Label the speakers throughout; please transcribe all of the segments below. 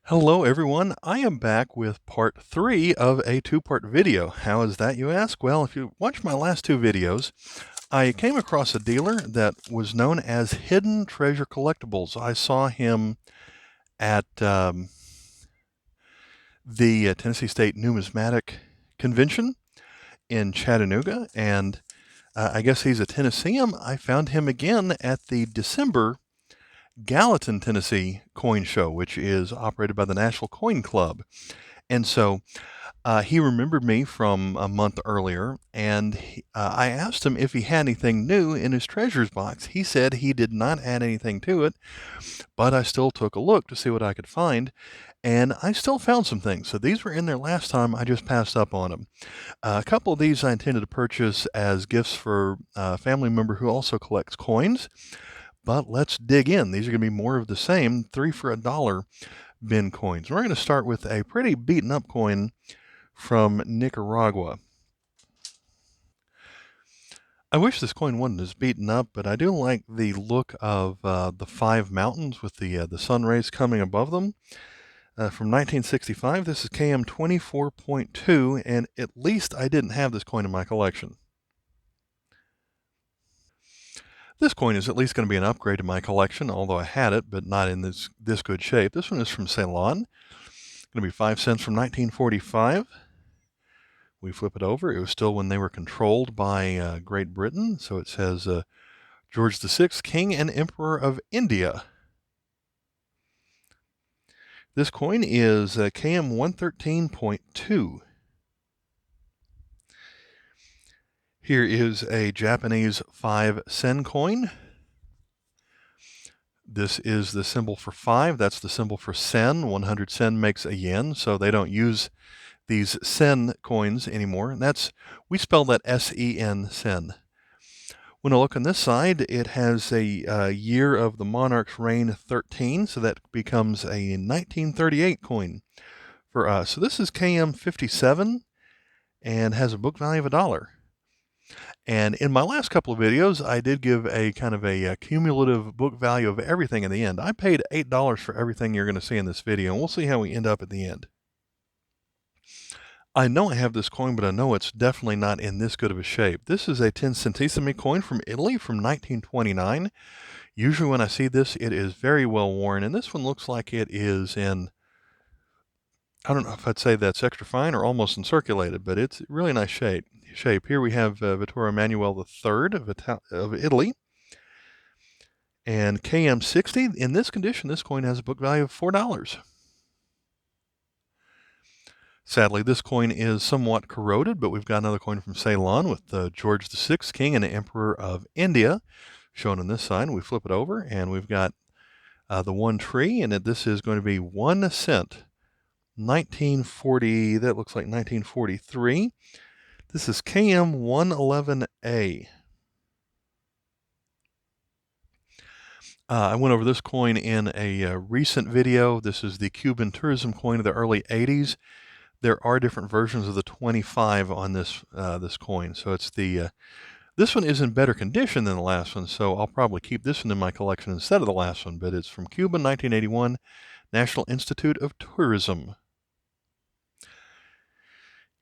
Speaker 1: Hello everyone, I am back with part 3 of a two-part video. How is that, you ask? Well, if you watch my last two videos, I came across a dealer that was known as Hidden Treasure Collectibles. I saw him at the Tennessee State Numismatic Convention in Chattanooga, and I guess he's a Tennessean. I found him again at the December Gallatin, Tennessee coin show, which is operated by the Nashville Coin Club. And so he remembered me from a month earlier, and I asked him if he had anything new in his treasures box. He said he did not add anything to it, but I still took a look to see what I could find, and I still found some things. So these were in there last time. I just passed up on them. A couple of these I intended to purchase as gifts for a family member who also collects coins. But let's dig in. These are going to be more of the same, 3 for $1 bin coins. We're going to start with a pretty beaten up coin from Nicaragua. I wish this coin wasn't as beaten up, but I do like the look of the 5 mountains with the sun rays coming above them. From 1965, this is KM 24.2, and at least I didn't have this coin in my collection. This coin is at least going to be an upgrade to my collection, although I had it, but not in this good shape. This one is from Ceylon. It's going to be 5 cents from 1945. We flip it over. It was still when they were controlled by Great Britain. So it says George VI, King and Emperor of India. This coin is KM 113.2. Here is a Japanese 5 sen coin. This is the symbol for 5. That's the symbol for sen. 100 sen makes a yen, so they don't use these sen coins anymore. And we spell that S-E-N, sen. When I look on this side, it has a year of the monarch's reign 13, so that becomes a 1938 coin for us. So this is KM 57 and has a book value of $1. And in my last couple of videos, I did give a kind of a cumulative book value of everything in the end. I paid $8 for everything you're going to see in this video, and we'll see how we end up at the end. I know I have this coin, but I know it's definitely not in this good of a shape. This is a 10 centesimi coin from Italy from 1929. Usually when I see this, it is very well worn, and this one looks like it is in, I don't know if I'd say that's extra fine or almost uncirculated, but it's really nice shape. Here we have Vittorio Emanuele III of Italy. And KM 60, in this condition, this coin has a book value of $4. Sadly, this coin is somewhat corroded, but we've got another coin from Ceylon with George VI, King and Emperor of India, shown on this side. We flip it over, and we've got the one tree, and this is going to be 1 cent. 1940, that looks like 1943. This is KM 111A. I went over this coin in a recent video. This is the Cuban tourism coin of the early 80s. There are different versions of the 25 on this coin. So it's this one is in better condition than the last one, so I'll probably keep this one in my collection instead of the last one, but it's from Cuba, 1981, National Institute of Tourism.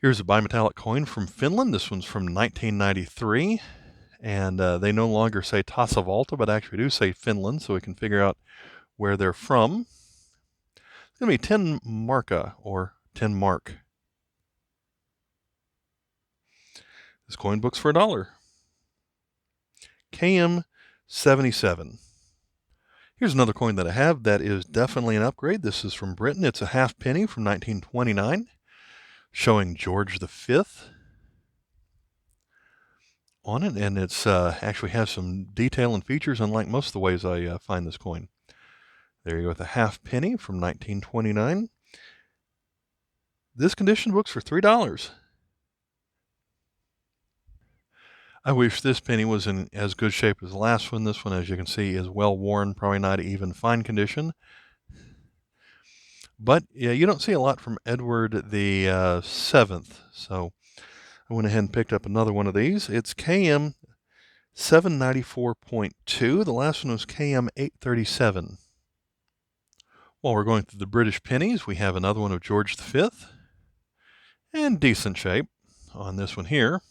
Speaker 1: Here's a bimetallic coin from Finland. This one's from 1993, and they no longer say Tasavalta, but actually do say Finland, so we can figure out where they're from. It's going to be 10 marka, or 10 mark. This coin book's for $1. KM 77. Here's another coin that I have that is definitely an upgrade. This is from Britain. It's a half penny from 1929, showing George V on it, and it's actually has some detail and features unlike most of the ways I find this coin. There you go with a half penny from 1929. This condition book's for $3. I wish this penny was in as good shape as the last one. This one, as you can see, is well worn, probably not even fine condition. But yeah, you don't see a lot from Edward the 7th, so I went ahead and picked up another one of these. It's KM 794.2. The last one was KM 837. While we're going through the British pennies, we have another one of George V, and decent shape on this one here.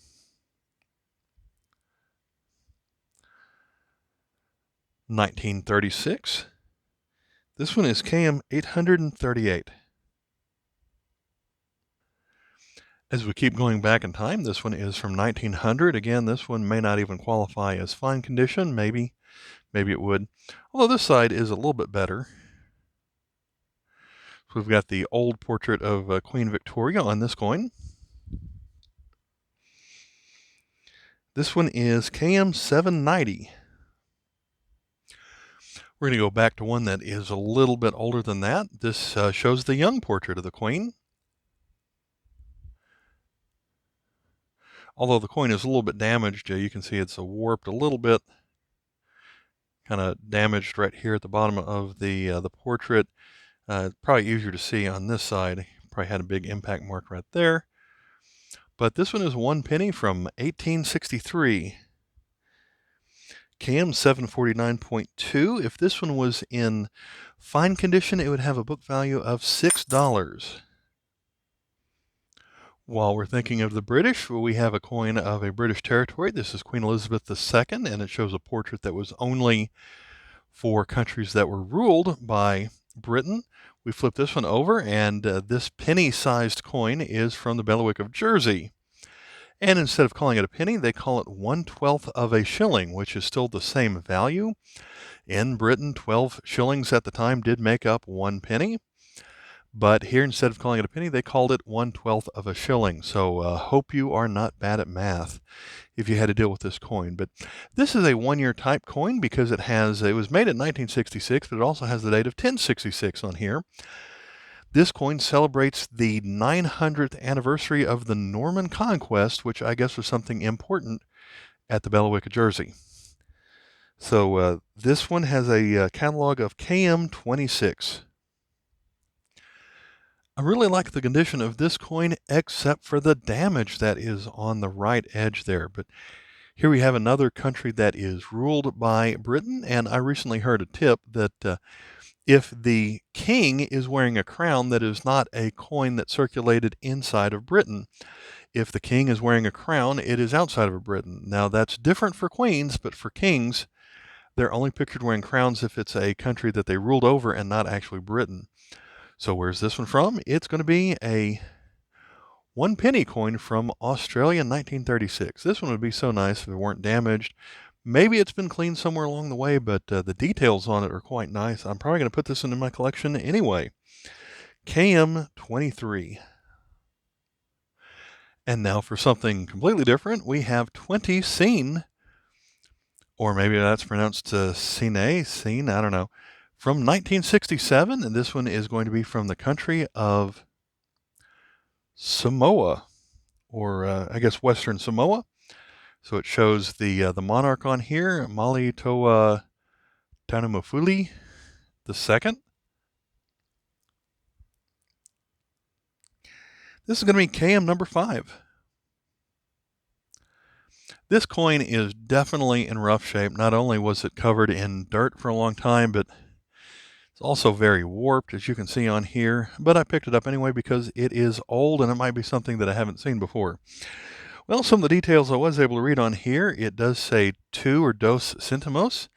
Speaker 1: $1936. This one is KM 838. As we keep going back in time, this one is from 1900. Again, this one may not even qualify as fine condition. Maybe it would. Although this side is a little bit better. So we've got the old portrait of Queen Victoria on this coin. This one is KM 790. We're going to go back to one that is a little bit older than that. This shows the young portrait of the Queen. Although the coin is a little bit damaged, you can see it's warped a little bit, kind of damaged right here at the bottom of the portrait. Probably easier to see on this side. Probably had a big impact mark right there. But this one is 1 penny from 1863. KM 749.2. If this one was in fine condition, it would have a book value of $6. While we're thinking of the British, we have a coin of a British territory. This is Queen Elizabeth II, and it shows a portrait that was only for countries that were ruled by Britain. We flip this one over, and this penny-sized coin is from the bailiwick of Jersey. And instead of calling it a penny, they call it 1/12 of a shilling, which is still the same value. In Britain, 12 shillings at the time did make up 1 penny. But here, instead of calling it a penny, they called it 1/12 of a shilling. So hope you are not bad at math if you had to deal with this coin. But this is a 1-year type coin because it was made in 1966, but it also has the date of 1066 on here. This coin celebrates the 900th anniversary of the Norman Conquest, which I guess was something important at the bailiwick of Jersey. So this one has a catalog of KM 26. I really like the condition of this coin, except for the damage that is on the right edge there. But here we have another country that is ruled by Britain, and I recently heard a tip that if the king is wearing a crown, that is not a coin that circulated inside of Britain. If the king is wearing a crown, it is outside of Britain. Now, that's different for queens, but for kings, they're only pictured wearing crowns if it's a country that they ruled over and not actually Britain. So where's this one from? It's going to be a 1 penny coin from Australia in 1936. This one would be so nice if it weren't damaged. Maybe it's been cleaned somewhere along the way, but the details on it are quite nice. I'm probably going to put this into my collection anyway. KM 23. And now for something completely different, we have 20 Scene, or maybe that's pronounced Scene, I don't know, from 1967, and this one is going to be from the country of Samoa, or I guess Western Samoa. So it shows the monarch on here, Mali Toa Tanumafuli II. This is going to be KM number 5. This coin is definitely in rough shape. Not only was it covered in dirt for a long time, but it's also very warped, as you can see on here. But I picked it up anyway because it is old and it might be something that I haven't seen before. Well, some of the details I was able to read on here, it does say 2 or dos centimos.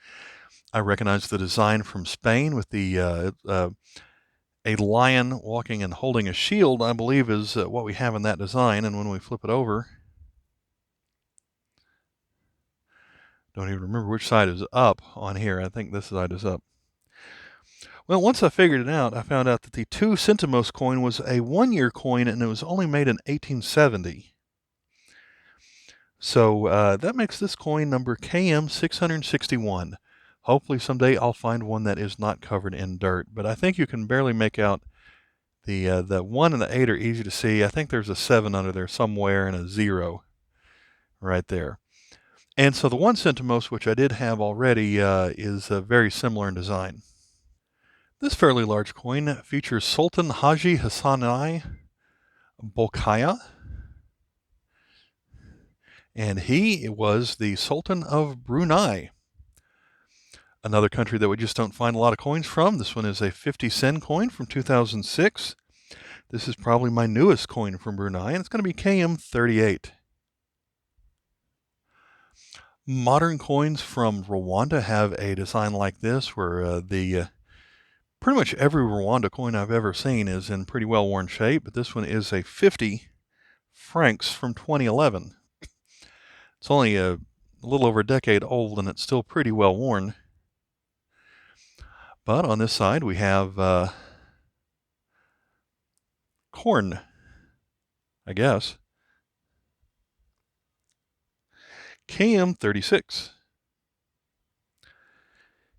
Speaker 1: I recognize the design from Spain with the a lion walking and holding a shield, I believe, is what we have in that design. And when we flip it over, don't even remember which side is up on here. I think this side is up. Well, once I figured it out, I found out that the 2 centimos coin was a 1-year coin, and it was only made in 1870. So that makes this coin number KM 661. Hopefully someday I'll find one that is not covered in dirt, but I think you can barely make out the 1 and the 8 are easy to see. I think there's a 7 under there somewhere and a 0 right there. And so the 1 centimos, which I did have already, is very similar in design. This fairly large coin features Sultan Haji Hassanai Bolkiah, and he was the Sultan of Brunei. Another country that we just don't find a lot of coins from. This one is a 50 sen coin from 2006. This is probably my newest coin from Brunei, and it's going to be KM38. Modern coins from Rwanda have a design like this, where pretty much every Rwanda coin I've ever seen is in pretty well worn shape, but this one is a 50 francs from 2011. It's only a little over a decade old, and it's still pretty well worn. But on this side, we have corn, I guess. KM36.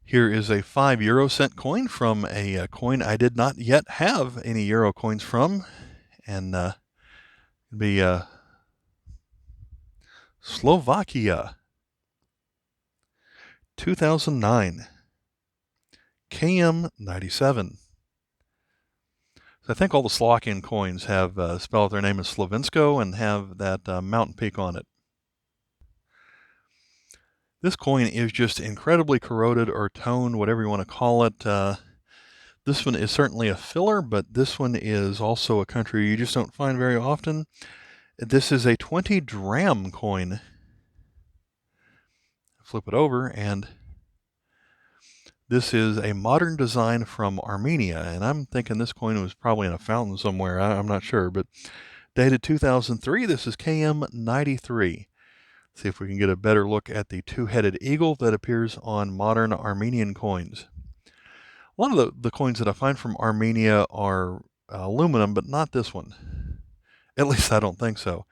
Speaker 1: Here is a 5 euro-cent coin from a coin I did not yet have any euro coins from, and it'd be Slovakia, 2009, KM97. So I think all the Slovakian coins have spelled their name as Slovensko and have that mountain peak on it. This coin is just incredibly corroded or toned, whatever you want to call it. This one is certainly a filler, but this one is also a country you just don't find very often. This is a 20 dram coin. Flip it over, and this is a modern design from Armenia, and I'm thinking this coin was probably in a fountain somewhere. I'm not sure, but dated 2003. This is KM93. See if we can get a better look at the two-headed eagle that appears on modern Armenian coins. A lot of the coins that I find from Armenia are aluminum, but not this one. At least I don't think so.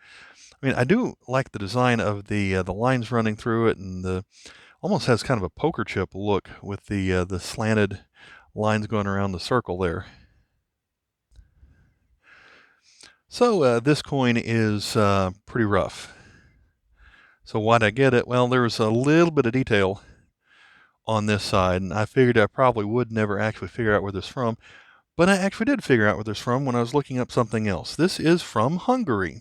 Speaker 1: I mean, I do like the design of the lines running through it, and almost has kind of a poker chip look with the slanted lines going around the circle there. So this coin is pretty rough. So why'd I get it? Well, there was a little bit of detail on this side, and I figured I probably would never actually figure out where this is from, but I actually did figure out where this is from when I was looking up something else. This is from Hungary,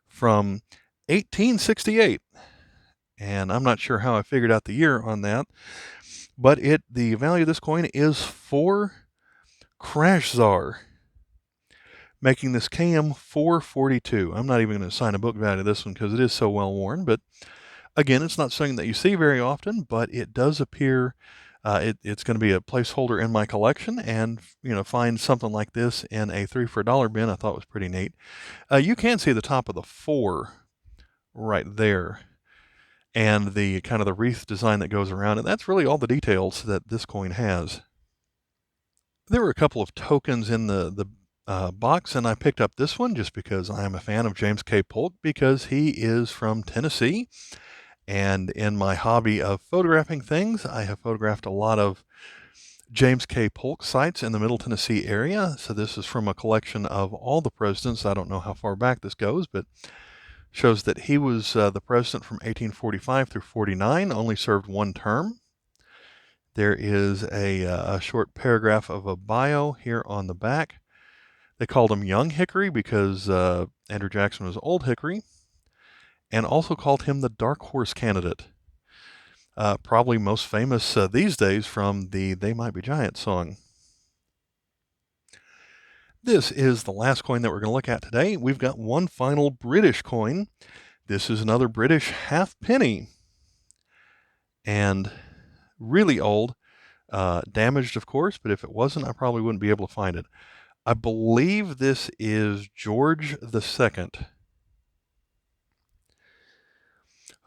Speaker 1: from 1868, and I'm not sure how I figured out the year on that, but the value of this coin is 4 Krasnar, making this KM 442. I'm not even going to assign a book value to this one because it is so well worn, but again, it's not something that you see very often, but it does appear it's going to be a placeholder in my collection, and find something like this in a 3 for $1 bin I thought was pretty neat. You can see the top of the 4 right there, and the kind of the wreath design that goes around it. That's really all the details that this coin has. There were a couple of tokens in the box, and I picked up this one just because I am a fan of James K. Polk, because he is from Tennessee. And in my hobby of photographing things, I have photographed a lot of James K. Polk sites in the Middle Tennessee area. So this is from a collection of all the presidents. I don't know how far back this goes, but shows that he was the president from 1845 through 49, only served 1 term. There is a short paragraph of a bio here on the back. They called him Young Hickory because Andrew Jackson was Old Hickory, and also called him the Dark Horse Candidate. Probably most famous these days from the They Might Be Giants song. This is the last coin that we're going to look at today. We've got one final British coin. This is another British halfpenny, and really old, damaged of course, but if it wasn't, I probably wouldn't be able to find it. I believe this is George II.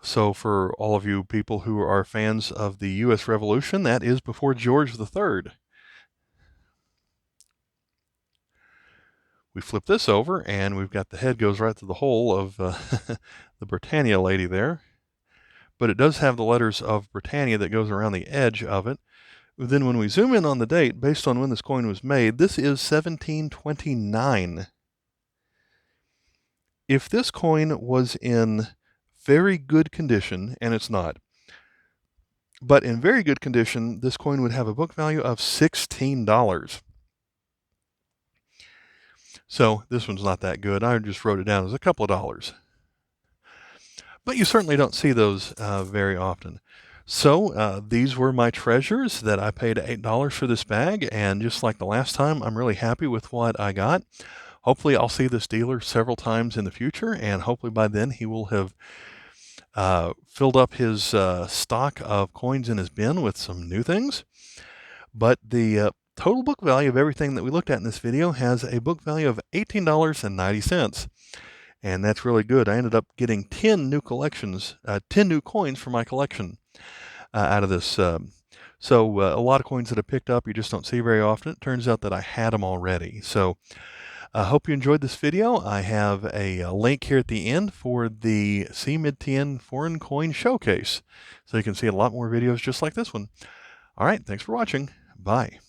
Speaker 1: So for all of you people who are fans of the U.S. Revolution, that is before George III. We flip this over, and we've got the head goes right through the hole of the Britannia lady there. But it does have the letters of Britannia that goes around the edge of it. Then when we zoom in on the date, based on when this coin was made, this is 1729. If this coin was in very good condition, and it's not, but in very good condition, this coin would have a book value of $16. So this one's not that good. I just wrote it down as a couple of dollars. But you certainly don't see those very often. So these were my treasures that I paid $8 for this bag, and just like the last time, I'm really happy with what I got. Hopefully I'll see this dealer several times in the future, and hopefully by then he will have filled up his stock of coins in his bin with some new things. But the total book value of everything that we looked at in this video has a book value of $18.90. And that's really good. I ended up getting 10 new collections, 10 new coins for my collection out of this. So a lot of coins that I picked up you just don't see very often. It turns out that I had them already. So I hope you enjoyed this video. I have a link here at the end for the C-Mid-10 Foreign Coin Showcase. So you can see a lot more videos just like this one. All right, thanks for watching. Bye.